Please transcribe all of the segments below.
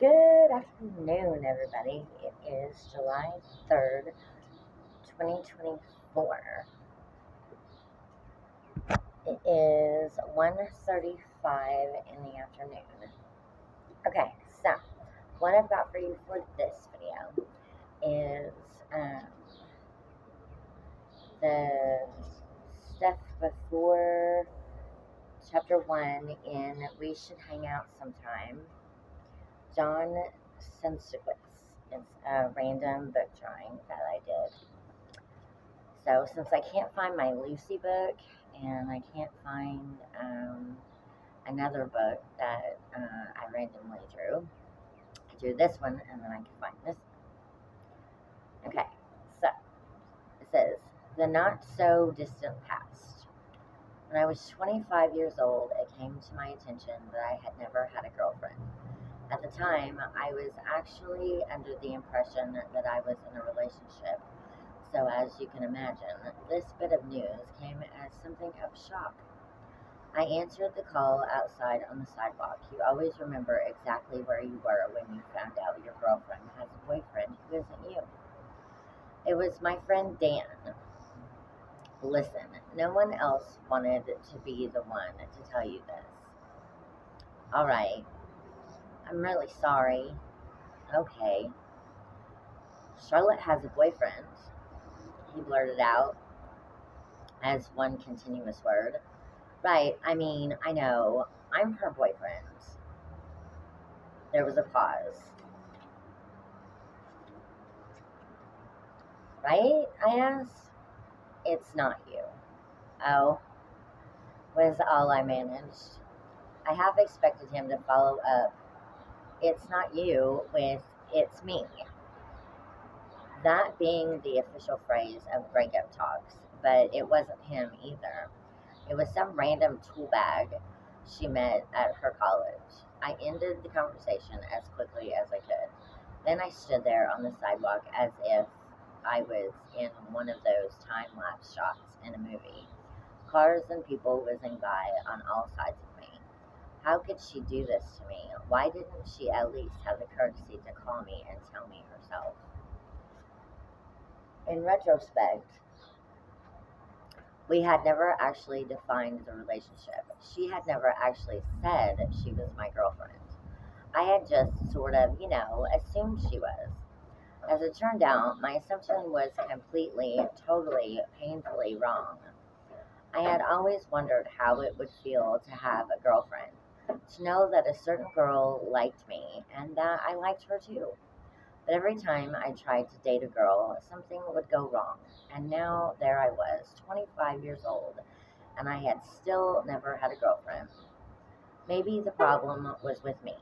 Good afternoon, everybody. It is July 3rd, 2024. It is 1:35 in the afternoon. Okay, so what I've got for you for this video is the stuff before chapter 1 in We Should Hang Out Sometime. John Sensiquitz. It's a random book drawing that I did. So since I can't find my Lucy book and I can't find another book that I randomly drew, I drew this one and then I can find this. Okay, so it says, The Not So Distant Past. When I was 25 years old, it came to my attention that I had never had a girlfriend. At the time, I was actually under the impression that I was in a relationship. So as you can imagine, this bit of news came as something of shock. I answered the call outside on the sidewalk. You always remember exactly where you were when you found out your girlfriend has a boyfriend who isn't you. It was my friend Dan. Listen, no one else wanted to be the one to tell you this. All right, I'm really sorry. Okay. Charlotte has a boyfriend, he blurted out as one continuous word. Right, I mean, I know. I'm her boyfriend. There was a pause. Right? I asked. It's not you. Oh, was all I managed. I half expected him to follow up, it's not you, with it's me. That being the official phrase of breakup talks, but it wasn't him either. It was some random tool bag she met at her college. I ended the conversation as quickly as I could. Then I stood there on the sidewalk as if I was in one of those time-lapse shots in a movie. Cars and people whizzing by on all sides of me. How could she do this to me? Why didn't she at least have the courtesy to call me and tell me herself? In retrospect, we had never actually defined the relationship. She had never actually said she was my girlfriend. I had just sort of, assumed she was. As it turned out, my assumption was completely, totally, painfully wrong. I had always wondered how it would feel to have a girlfriend, to know that a certain girl liked me and that I liked her too. But every time I tried to date a girl, something would go wrong. And now there I was, 25 years old, and I had still never had a girlfriend. Maybe the problem was with me,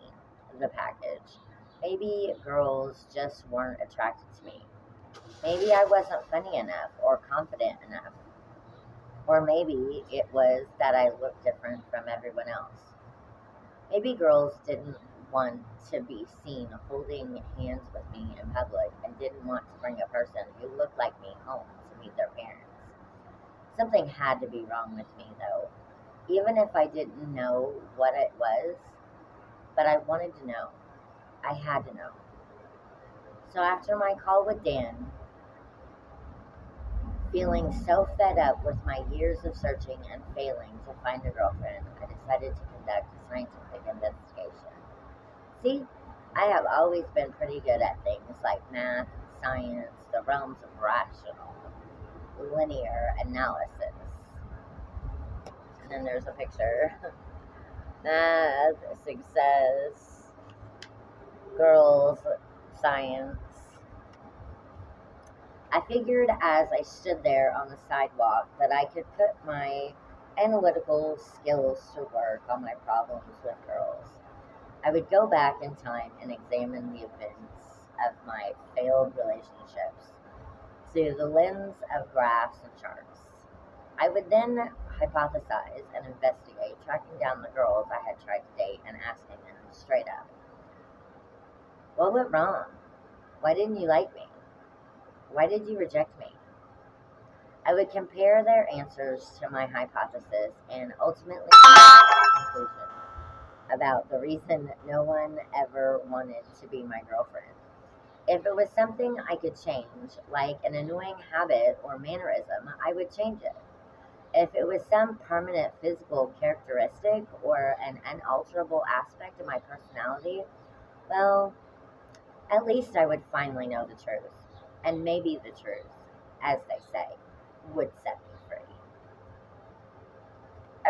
the package. Maybe girls just weren't attracted to me. Maybe I wasn't funny enough or confident enough. Or maybe it was that I looked different from everyone else. Maybe girls didn't want to be seen holding hands with me in public and didn't want to bring a person who looked like me home to meet their parents. Something had to be wrong with me, though, even if I didn't know what it was, but I wanted to know. I had to know. So after my call with Dan, feeling so fed up with my years of searching and failing to find a girlfriend, I decided to conduct a scientific investigation. See, I have always been pretty good at things like math, science, the realms of rational, linear analysis. And then there's a picture. Math, success, girls, science. I figured as I stood there on the sidewalk that I could put my analytical skills to work on my problems with girls. I would go back in time and examine the events of my failed relationships through the lens of graphs and charts. I would then hypothesize and investigate, tracking down the girls I had tried to date and asking them straight up, what went wrong? Why didn't you like me? Why did you reject me? I would compare their answers to my hypothesis and ultimately come to a conclusion. about the reason no one ever wanted to be my girlfriend. If it was something I could change, like an annoying habit or mannerism, I would change it. If it was some permanent physical characteristic or an unalterable aspect of my personality, well, at least I would finally know the truth. And maybe the truth, as they say, would set me free.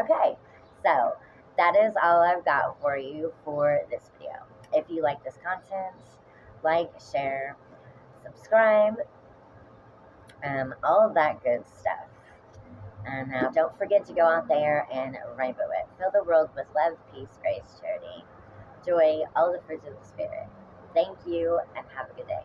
Okay, so that is all I've got for you for this video. If you like this content, like, share, subscribe, all of that good stuff. And now don't forget to go out there and rainbow it. Fill the world with love, peace, grace, charity, joy, all the fruits of the Spirit. Thank you and have a good day.